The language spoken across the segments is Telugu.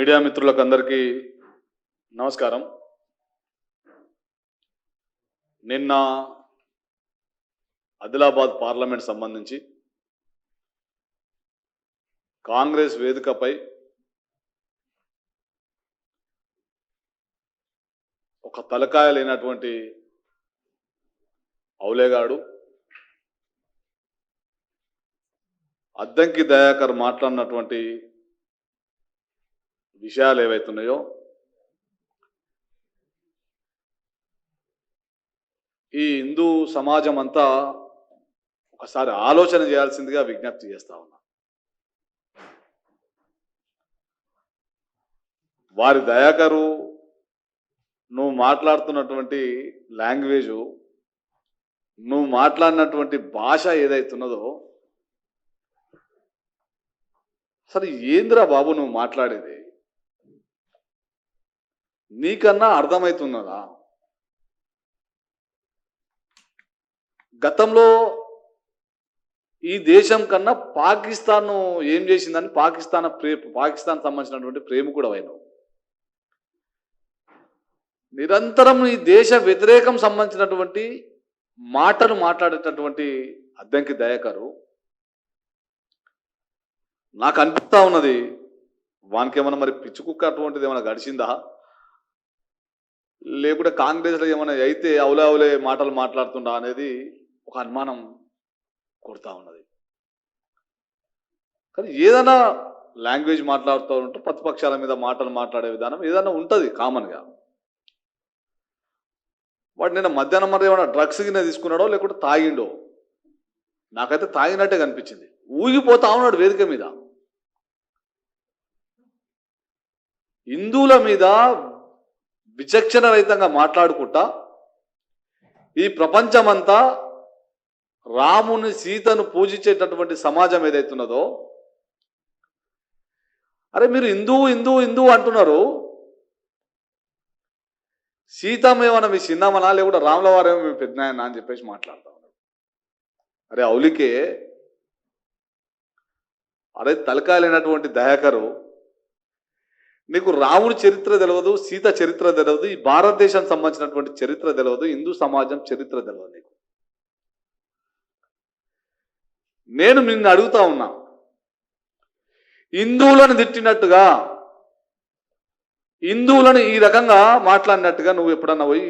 మీడియా మిత్రులకు అందరికీ నమస్కారం. నిన్న ఆదిలాబాద్ పార్లమెంట్ సంబంధించి కాంగ్రెస్ వేదికపై ఒక తలకాయ లేనటువంటి ఔలేగాడు అద్దంకి దయాకర్ మాట్లాడినటువంటి విషయాలు ఏవైతున్నాయో ఈ హిందూ సమాజం అంతా ఒకసారి ఆలోచన చేయాల్సిందిగా విజ్ఞప్తి చేస్తా ఉన్నా. వారి దయాకరు నువ్వు మాట్లాడుతున్నటువంటి లాంగ్వేజు, నువ్వు మాట్లాడినటువంటి భాష ఏదైతున్నదో అసలు ఏంద్రా బాబు నువ్వు మాట్లాడేది? నీకన్నా అర్థమవుతున్నదా? గతంలో ఈ దేశం కన్నా పాకిస్తాన్ ఏం చేసిందని పాకిస్తాన్ సంబంధించినటువంటి ప్రేమికుడు అయినావు. నిరంతరం ఈ దేశ వ్యతిరేకం సంబంధించినటువంటి మాటలు మాట్లాడేటటువంటి అద్దంకి దయాకరు నాకు అనిపిస్తా ఉన్నది, వానికి ఏమైనా మరి పిచ్చుకుక్క అటువంటిది ఏమైనా గడిచిందా, లేకుంటే కాంగ్రెస్లో ఏమైనా అయితే అవులే మాటలు మాట్లాడుతుండా అనేది ఒక అనుమానం కొడతా ఉన్నది. కానీ ఏదైనా లాంగ్వేజ్ మాట్లాడుతూ ఉంటే ప్రతిపక్షాల మీద మాటలు మాట్లాడే విధానం ఏదైనా ఉంటుంది కామన్గా. వాడు నిన్న మధ్యాహ్నం మరి ఏమైనా డ్రగ్స్ కింద తీసుకున్నాడో లేకుంటే తాగిండో, నాకైతే తాగినట్టే కనిపించింది. ఊగిపోతా ఉన్నాడు వేదిక మీద. హిందువుల మీద విచక్షణ రహితంగా మాట్లాడుకుంటా ఈ ప్రపంచమంతా రాముని సీతను పూజించేటటువంటి సమాజం ఏదైతున్నదో, అరే మీరు హిందూ అంటున్నారు, సీతమేమన్నా మీ చిన్నమనా లేకుండా రాముల వారేమో మీ పెద్దనాయన అని చెప్పేసి మాట్లాడుతూ ఉన్నారు. అరే అవులికే, అరే తలకాయలైనటువంటి దయాకరు, నీకు రాముడి చరిత్ర తెలియదు, సీత చరిత్ర తెలియదు, ఈ భారతదేశం సంబంధించినటువంటి చరిత్ర తెలియదు, హిందూ సమాజం చరిత్ర తెలియదు నీకు. నేను నిన్ను అడుగుతా ఉన్నా, హిందువులను తిట్టినట్టుగా, హిందువులను ఈ రకంగా మాట్లాడినట్టుగా నువ్వు ఎప్పుడన్నా పోయి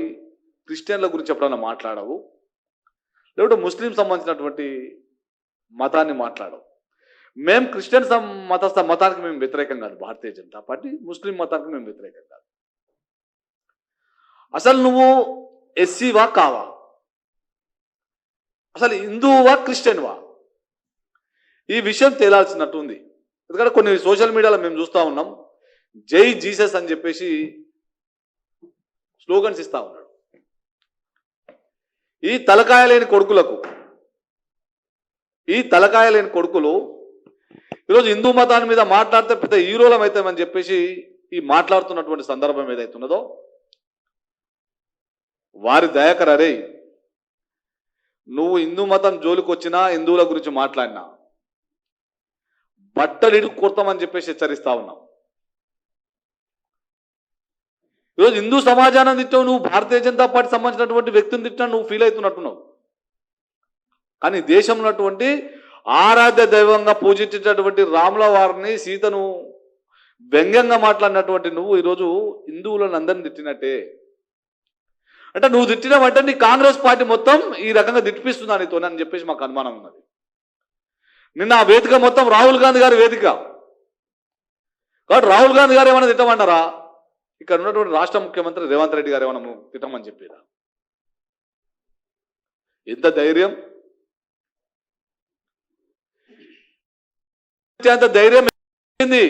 క్రిస్టియన్ల గురించి ఎప్పుడన్నా మాట్లాడవు, లేకపోతే ముస్లిం సంబంధించినటువంటి మతాన్ని మాట్లాడవు. మేము క్రిస్టియన్ మతానికి మేము వ్యతిరేకం కాదు, భారతీయ జనతా పార్టీ ముస్లిం మతానికి మేము వ్యతిరేకం కాదు. అసలు నువ్వు ఎస్సీవా కావా? అసలు హిందువువా క్రిస్టియన్వా? ఈ విషయం తేలాల్సినట్టు ఉంది. ఎందుకంటే కొన్ని సోషల్ మీడియాలో మేము చూస్తూ ఉన్నాం, జై జీసస్ అని చెప్పేసి స్లోగన్స్ ఇస్తా ఉన్నాడు. ఈ తలకాయ లేని కొడుకులు ఈరోజు హిందూ మతాన్ని మీద మాట్లాడితే పెద్ద హీరోలం అవుతామని చెప్పేసి ఈ మాట్లాడుతున్నటువంటి సందర్భం ఏదైతున్నదో, వారి దయాకర్, అరే నువ్వు హిందూ మతం జోలికి వచ్చినా, హిందువుల గురించి మాట్లాడినా బట్టలు ఇడుకు కొడతామని చెప్పేసి హెచ్చరిస్తా ఉన్నావు. ఈరోజు హిందూ సమాజాన్ని తిట్టావు, నువ్వు భారతీయ జనతా పార్టీ సంబంధించినటువంటి వ్యక్తిని తిట్టినా నువ్వు ఫీల్ అవుతున్నట్టున్నావు. కానీ దేశంలో ఉన్నటువంటి ఆరాధ్య దైవంగా పూజించేటటువంటి రాముల వారిని, సీతను వ్యంగ్యంగా మాట్లాడినటువంటి నువ్వు ఈరోజు హిందువులను అందరిని తిట్టినట్టే. అంటే నువ్వు తిట్టినావంటే నీ కాంగ్రెస్ పార్టీ మొత్తం ఈ రకంగా తిట్టిపిస్తుందా నీతో అని చెప్పేసి మాకు అనుమానం ఉన్నది. నిన్న ఆ వేదిక మొత్తం రాహుల్ గాంధీ గారి వేదిక కాబట్టి రాహుల్ గాంధీ గారు ఏమైనా తిట్టమన్నారా? ఇక్కడ ఉన్నటువంటి రాష్ట్ర ముఖ్యమంత్రి రేవంత్ రెడ్డి గారు ఏమైనా తిట్టమని చెప్పారా? ఎంత ధైర్యం, అంత ధైర్యం ఏంది?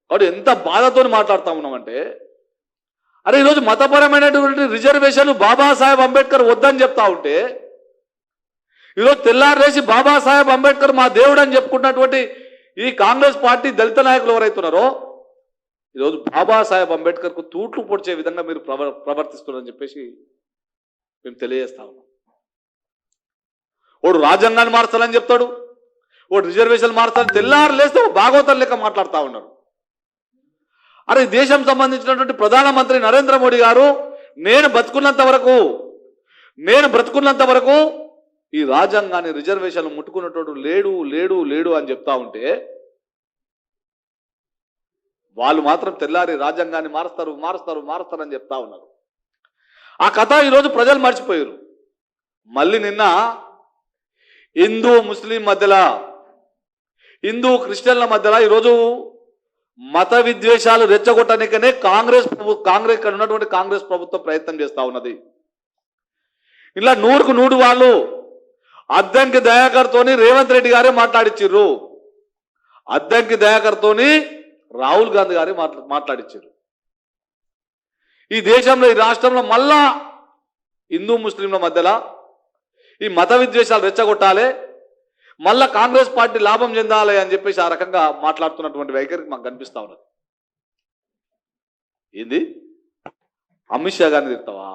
కాబట్టి ఎంత బాధతో మాట్లాడుతూ ఉన్నామంటే, అరే ఈరోజు మతపరమైనటువంటి రిజర్వేషన్లు బాబాసాహెబ్ అంబేద్కర్ వద్దని చెప్తా ఉంటే, ఈరోజు తెల్లారేసి బాబాసాహెబ్ అంబేద్కర్ మా దేవుడు అని చెప్పుకున్నటువంటి ఈ కాంగ్రెస్ పార్టీ దళిత నాయకులు ఎవరైతున్నారో ఈరోజు బాబాసాహెబ్ అంబేద్కర్కు తూట్లు పొడిచే విధంగా మీరు ప్రవర్తిస్తున్నారని చెప్పేసి మేము తెలియజేస్తా ఉన్నాం. వాడు రాజ్యాంగాన్ని మార్చాలని చెప్తాడు, ఓ రిజర్వేషన్ మారుతారు, తెల్లారు లేస్తే భాగవతం లెక్క మాట్లాడుతూ ఉన్నారు. అరే దేశం సంబంధించినటువంటి ప్రధానమంత్రి నరేంద్ర మోడీ గారు నేను బ్రతుకున్నంత వరకు ఈ రాజ్యాంగాన్ని రిజర్వేషన్లు ముట్టుకున్నట్టు లేడు లేడు లేడు అని చెప్తా ఉంటే వాళ్ళు మాత్రం తెల్లారి రాజ్యాంగాన్ని మారుస్తారు అని చెప్తా ఉన్నారు. ఆ కథ ఈరోజు ప్రజలు మర్చిపోయారు. మళ్ళీ నిన్న హిందూ ముస్లిం మధ్యలో, హిందూ క్రిస్టియన్ల మధ్యలో ఈరోజు మత విద్వేషాలు రెచ్చగొట్టడానికనే కాంగ్రెస్ ఇక్కడ ఉన్నటువంటి కాంగ్రెస్ ప్రభుత్వం ప్రయత్నం చేస్తా ఉన్నది. ఇలా 100కు 100 వాళ్ళు అద్దంకి దయాకర్ తోని రేవంత్ రెడ్డి గారే మాట్లాడిచ్చిర్రు, అద్దంకి దయాకర్ తోని రాహుల్ గాంధీ గారే మాట్లాడిచ్చారు. ఈ దేశంలో ఈ రాష్ట్రంలో మళ్ళా హిందూ ముస్లింల మధ్యలో ఈ మత విద్వేషాలు రెచ్చగొట్టాలి, మళ్ళా కాంగ్రెస్ పార్టీ లాభం చెందాలి అని చెప్పేసి ఆ రకంగా మాట్లాడుతున్నటువంటి వైఖరికి మాకు కనిపిస్తా ఉన్నది. ఏంది అమిత్ షా గారిని తిడతావా?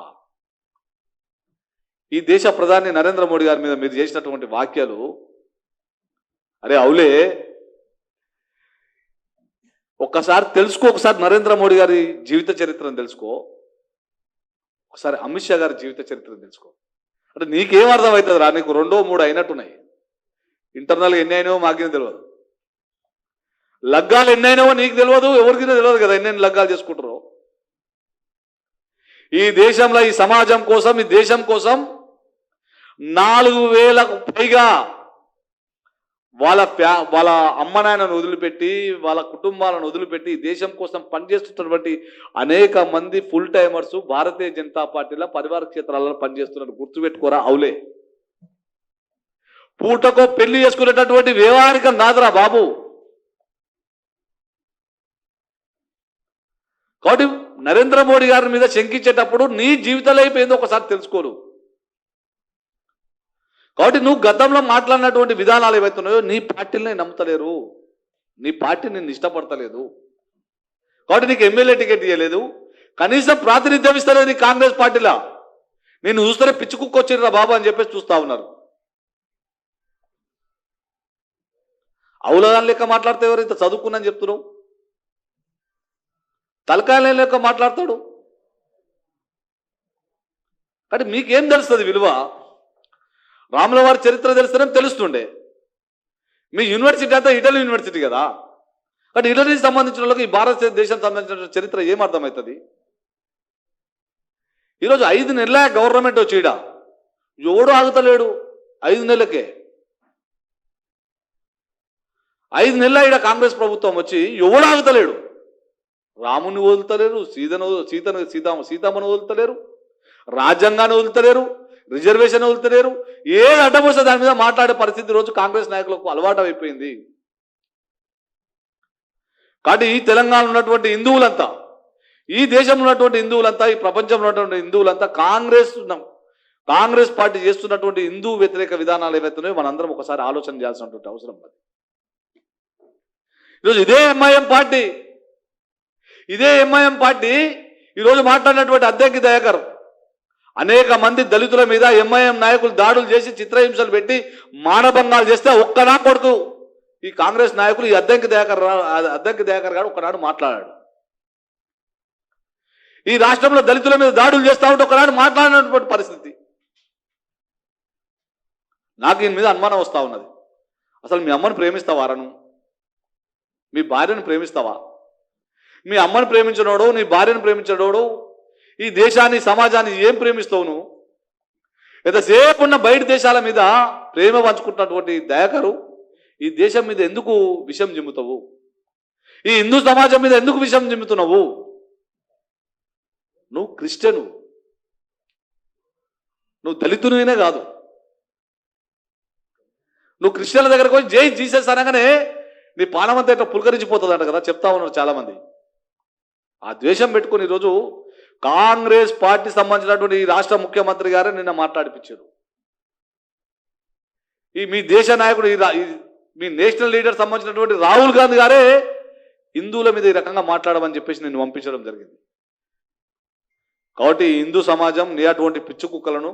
ఈ దేశ ప్రధాని నరేంద్ర మోడీ గారి మీద మీరు చేసినటువంటి వాక్యాలు, అరే అవులే ఒక్కసారి తెలుసుకో, ఒకసారి నరేంద్ర మోడీ గారి జీవిత చరిత్రను తెలుసుకో, ఒకసారి అమిత్ షా గారి జీవిత చరిత్రను తెలుసుకో. అంటే నీకేం అర్థం అవుతుంది రా? నీకు 2, 3 అయినట్టున్నాయి. ఇంటర్నల్గా ఎన్ని అయినావో మాకేం తెలియదు, లగ్గాలు ఎన్ని అయినావో నీకు తెలియదు, ఎవరికి తెలియదు కదా ఎన్ని లగ్గాలు చేసుకుంటారో. ఈ దేశంలో ఈ సమాజం కోసం, ఈ దేశం కోసం 4,000కు పైగా వాళ్ళ అమ్మ నాయనను వదిలిపెట్టి, వాళ్ళ కుటుంబాలను వదిలిపెట్టి దేశం కోసం పనిచేస్తున్నటువంటి అనేక మంది ఫుల్ టైమర్స్ భారతీయ జనతా పార్టీలో పరివార క్షేత్రాలలో పనిచేస్తున్నారు. గుర్తుపెట్టుకోరా అవులే. పూటకో పెళ్లి చేసుకునేటటువంటి వ్యవహారికం నాదరా బాబు. కాబట్టి నరేంద్ర మోడీ గారి మీద శంకించేటప్పుడు నీ జీవితంలో అయిపోయిందో ఒకసారి తెలుసుకోరు. కాబట్టి నువ్వు గతంలో మాట్లాడినటువంటి విధానాలు ఏవైతున్నాయో నీ పార్టీని నమ్ముతలేరు, నీ పార్టీ నిన్ను ఇష్టపడతలేదు. కాబట్టి నీకు ఎమ్మెల్యే టికెట్ ఇవ్వలేదు, కనీసం ప్రాతినిధ్యం ఇస్తలేదు నీ కాంగ్రెస్ పార్టీలో. నేను చూస్తేనే పిచ్చి కుక్క వచ్చిర్రా బాబు అని చెప్పేసి చూస్తా ఉన్నారు. అవులదాని లెక్క మాట్లాడితే ఎవరు ఇంత చదువుకున్నాని చెప్తున్నావు? తలకాయల లెక్క మాట్లాడతాడు. కానీ మీకేం తెలుస్తుంది విలువ? రాముల వారి చరిత్ర తెలుస్తేనే తెలుస్తుండే. మీ యూనివర్సిటీ అంతా ఇటలీ యూనివర్సిటీ కదా, కానీ ఇటలీకి సంబంధించిన వాళ్ళకి ఈ భారతదేశం సంబంధించిన చరిత్ర ఏం అర్థమవుతుంది? ఈరోజు 5 నెలల గవర్నమెంట్ వచ్చి ఈడ ఎవడు ఆగుతలేడు. 5 నెలలకే 5 నెలల ఈడ కాంగ్రెస్ ప్రభుత్వం వచ్చి ఎవడు ఆగుతలేడు. రాముని వదులుతలేరు, సీతమ్మను వదులుతలేరు, రాజ్యాంగాన్ని వదులుతలేరు, రిజర్వేషన్ వదులుతలేరు. ఏ అడ్డం వస్తే దాని మీద మాట్లాడే పరిస్థితి రోజు కాంగ్రెస్ నాయకులకు అలవాటు అయిపోయింది. కాబట్టి ఈ తెలంగాణ ఉన్నటువంటి హిందువులంతా, ఈ దేశంలో ఉన్నటువంటి హిందువులంతా, ఈ ప్రపంచంలో ఉన్నటువంటి హిందువులంతా కాంగ్రెస్ పార్టీ చేస్తున్నటువంటి హిందూ వ్యతిరేక విధానాలు ఏవైతున్నాయో మనందరం ఒకసారి ఆలోచన చేయాల్సినటువంటి అవసరం ఉంది. ఈరోజు ఇదే ఎంఐఎం పార్టీ ఈరోజు మాట్లాడినటువంటి అద్దంకి దయాకర్ అనేక మంది దళితుల మీద ఎంఐఎం నాయకులు దాడులు చేసి చిత్రహింసలు పెట్టి మానభంగాలు చేస్తే ఒక్కనా కొడుకు ఈ కాంగ్రెస్ నాయకులు ఈ అద్దంకి దయాకర్ గారు ఒకనాడు మాట్లాడాడు. ఈ రాష్ట్రంలో దళితుల మీద దాడులు చేస్తా ఉంటే ఒకనాడు మాట్లాడినటువంటి పరిస్థితి. నాకు ఈయన మీద అనుమానం వస్తా ఉన్నది. అసలు మీ అమ్మను ప్రేమిస్తావారను? మీ భార్యను ప్రేమిస్తావా? మీ అమ్మను ప్రేమించినోడు, నీ భార్యను ప్రేమించినోడు ఈ దేశాన్ని సమాజాన్ని ఏం ప్రేమిస్తావు నువ్వు? ఎంతసేపు ఉన్న బయట దేశాల మీద ప్రేమ పంచుకుంటున్నటువంటి దయాకరు ఈ దేశం మీద ఎందుకు విషం జిమ్ముతావు? ఈ హిందూ సమాజం మీద ఎందుకు విషం జిమ్ముతున్నావు? నువ్వు క్రిస్టియను, నువ్వు దళితునినే కాదు. నువ్వు క్రిస్టియన్ల దగ్గరకు వచ్చి జై జీసస్ అనగానే నీ పానమంతా ఇట్లా పులకరించిపోతుందంట కదా, చెప్తా ఉన్నారు చాలా మంది. ఆ ద్వేషం పెట్టుకుని ఈరోజు కాంగ్రెస్ పార్టీ సంబంధించినటువంటి ఈ రాష్ట్ర ముఖ్యమంత్రి గారే నిన్న మాట్లాడిపించారు. ఈ మీ దేశ నాయకుడు మీ నేషనల్ లీడర్ సంబంధించినటువంటి రాహుల్ గాంధీ గారే హిందువుల మీద ఈ రకంగా మాట్లాడమని చెప్పేసి నేను పంపించడం జరిగింది. కాబట్టి హిందూ సమాజం నీ అటువంటి పిచ్చు కుక్కలను,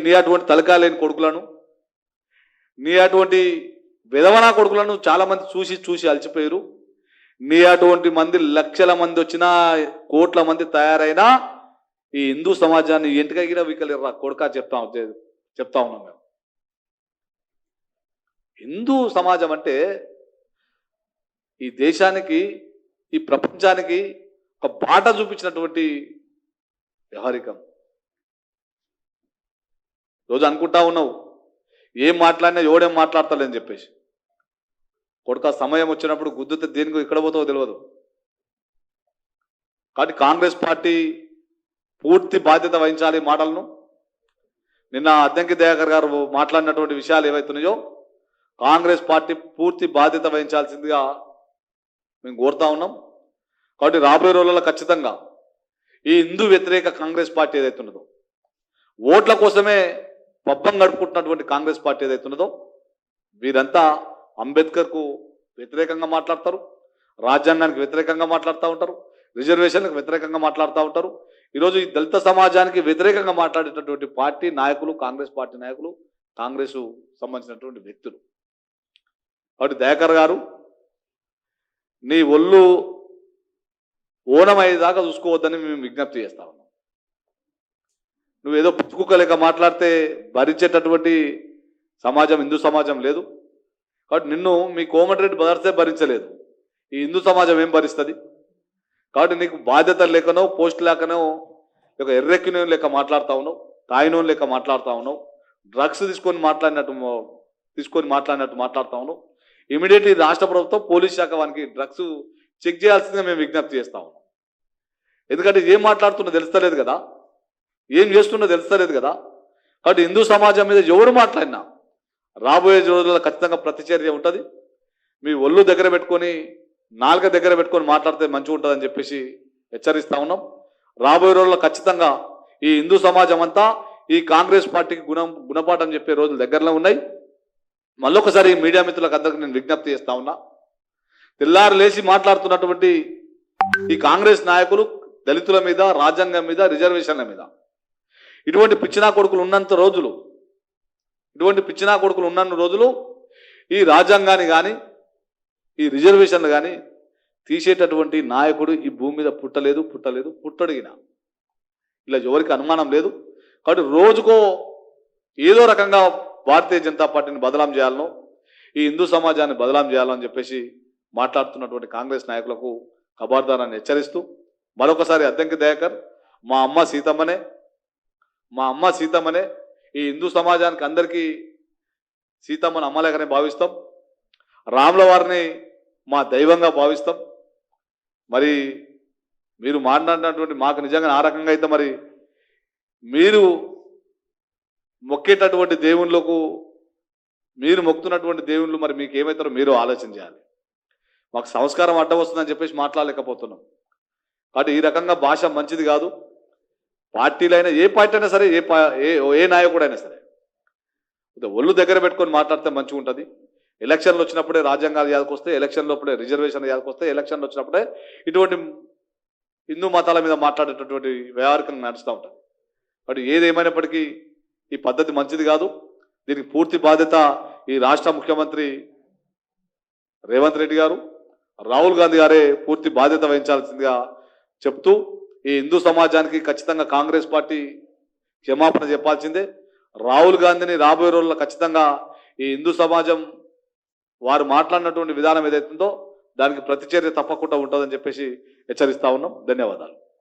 నీ అటువంటి తలకాలేని కొడుకులను, నీ అటువంటి విధవనా కొడుకులను చాలా మంది చూసి చూసి అలసిపోయారు. నీ అటువంటి మంది లక్షల మంది వచ్చినా కోట్ల మంది తయారైనా ఈ హిందూ సమాజాన్ని ఎంటికగిన వీకలేరు కొడుక చెప్తా ఉన్నాం మేము. హిందూ సమాజం అంటే ఈ దేశానికి ఈ ప్రపంచానికి ఒక బాట చూపించినటువంటి వ్యవహారికం. రోజు అనుకుంటా ఉన్నావు ఏం మాట్లాడినా ఎవడేం మాట్లాడతాడని చెప్పేసి. కొడుక సమయం వచ్చినప్పుడు గుద్దుతే దేనికి ఎక్కడ పోతావో తెలియదు. కాబట్టి కాంగ్రెస్ పార్టీ పూర్తి బాధ్యత వహించాలి. మాటలను నిన్న అద్దంకి దయాకర్ గారు మాట్లాడినటువంటి విషయాలు ఏవైతున్నాయో కాంగ్రెస్ పార్టీ పూర్తి బాధ్యత వహించాల్సిందిగా మేము కోరుతా ఉన్నాం. కాబట్టి రాబోయే రోజుల్లో ఖచ్చితంగా ఈ హిందూ వ్యతిరేక కాంగ్రెస్ పార్టీ ఏదైతున్నదో, ఓట్ల కోసమే పబ్బం గడుపుకుంటున్నటువంటి కాంగ్రెస్ పార్టీ ఏదైతున్నదో, వీరంతా అంబేద్కర్కు వ్యతిరేకంగా మాట్లాడతారు, రాజ్యాంగానికి వ్యతిరేకంగా మాట్లాడుతూ ఉంటారు, రిజర్వేషన్లకు వ్యతిరేకంగా మాట్లాడుతూ ఉంటారు. ఈరోజు ఈ దళిత సమాజానికి వ్యతిరేకంగా మాట్లాడేటటువంటి పార్టీ నాయకులు కాంగ్రెస్ పార్టీ నాయకులు, కాంగ్రెస్ సంబంధించినటువంటి వ్యక్తులు. కాబట్టి దయాకర్ గారు నీ ఒళ్ళు ఓనమయ్యేదాకా చూసుకోవద్దని మేము విజ్ఞప్తి చేస్తా ఉన్నాం. నువ్వేదో పుచ్చుకుక్క లేక మాట్లాడితే భరించేటటువంటి సమాజం హిందూ సమాజం లేదు. కాబట్టి నిన్ను మీ కోమటిరెడ్డి భదర్సే భరించలేదు, ఈ హిందూ సమాజం ఏం భరిస్తుంది? కాబట్టి నీకు బాధ్యత లేకనో పోస్ట్ లేకనో ఒక ఎర్రెక్కిన లెక్క మాట్లాడుతూ ఉన్నావు, తాయినోని లెక్క మాట్లాడుతూ ఉన్నావు, డ్రగ్స్ తీసుకొని మాట్లాడినట్టు మాట్లాడుతూ ఉన్నావు. ఇమీడియట్లీ రాష్ట్ర ప్రభుత్వం పోలీస్ శాఖ వానికి డ్రగ్స్ చెక్ చేయాల్సిందిగా మేము విజ్ఞప్తి చేస్తా ఉన్నాం. ఎందుకంటే ఏం మాట్లాడుతున్నా తెలుస్తలేదు కదా, ఏం చేస్తున్నా తెలుస్తలేదు కదా. కాబట్టి హిందూ సమాజం మీద ఎవరు మాట్లాడినా రాబోయే రోజుల్లో ఖచ్చితంగా ప్రతిచర్య ఉంటుంది. మీ ఒళ్ళు దగ్గర పెట్టుకొని నాలుక దగ్గర పెట్టుకొని మాట్లాడితే మంచిగా ఉంటుందని చెప్పేసి హెచ్చరిస్తా ఉన్నాం. రాబోయే రోజుల్లో ఖచ్చితంగా ఈ హిందూ సమాజం అంతా ఈ కాంగ్రెస్ పార్టీకి గుణపాఠం చెప్పే రోజులు దగ్గరలో ఉన్నాయి. మళ్ళొకసారి మీడియా మిత్రులకు అందరికీ నేను విజ్ఞప్తి చేస్తా ఉన్నా, తెల్లారు లేచి మాట్లాడుతున్నటువంటి ఈ కాంగ్రెస్ నాయకులు దళితుల మీద, రాజ్యాంగం మీద, రిజర్వేషన్ల మీద ఇటువంటి పిచ్చినా కొడుకులు ఉన్నంత రోజులు ఈ రాజ్యాంగాన్ని కానీ ఈ రిజర్వేషన్లు కానీ తీసేటటువంటి నాయకుడు ఈ భూమి మీద పుట్టడిగిన ఇలా ఎవరికి అనుమానం లేదు. కాబట్టి రోజుకో ఏదో రకంగా భారతీయ జనతా పార్టీని బదలాం చేయాలనో, ఈ హిందూ సమాజాన్ని బదలాం చేయాలని చెప్పేసి మాట్లాడుతున్నటువంటి కాంగ్రెస్ నాయకులకు ఖబర్దారాన్ని హెచ్చరిస్తూ మరొకసారి అద్దంకి దయాకర్ మా అమ్మ సీతమ్మనే ఈ హిందూ సమాజానికి అందరికీ సీతమ్మని అమ్మలేకనే భావిస్తాం, రాముల వారిని మా దైవంగా భావిస్తాం. మరి మీరు మాట్లాడినటువంటి మాకు నిజంగా ఆ రకంగా అయితే మరి మీరు మొక్కేటటువంటి దేవుళ్ళకు, మీరు మొక్కుతున్నటువంటి దేవుళ్ళు మరి మీకు ఏమవుతారో మీరు ఆలోచన చేయాలి. మాకు సంస్కారం అడ్డం వస్తుందని చెప్పేసి మాట్లాడలేకపోతున్నాం. కాబట్టి ఈ రకంగా భాష మంచిది కాదు. పార్టీలైనా ఏ పార్టీ అయినా సరే, ఏ నాయకుడైనా సరే ఒళ్ళు దగ్గర పెట్టుకొని మాట్లాడితే మంచిగా ఉంటుంది. ఎలక్షన్లు వచ్చినప్పుడే రాజ్యాంగాలు యాదకొస్తే, ఎలక్షన్లోప్పుడే రిజర్వేషన్లు యాదకొస్తే, ఎలక్షన్లు వచ్చినప్పుడే ఇటువంటి హిందూ మతాల మీద మాట్లాడేటటువంటి వ్యవహారికం నడుస్తూ ఉంటుంది. కాబట్టి ఏదేమైనప్పటికీ ఈ పద్ధతి మంచిది కాదు. దీనికి పూర్తి బాధ్యత ఈ రాష్ట్ర ముఖ్యమంత్రి రేవంత్ రెడ్డి గారు, రాహుల్ గాంధీ గారే పూర్తి బాధ్యత వహించాల్సిందిగా చెప్తూ, ఈ హిందూ సమాజానికి ఖచ్చితంగా కాంగ్రెస్ పార్టీ క్షమాపణ చెప్పాల్సిందే. రాహుల్ గాంధీని రాబోయే రోజుల్లో ఖచ్చితంగా ఈ హిందూ సమాజం వారు మాట్లాడినటువంటి విధానం ఏదైతుందో దానికి ప్రతిచర్య తప్పకుండా ఉంటుందని చెప్పేసి హెచ్చరిస్తా ఉన్నాం. ధన్యవాదాలు.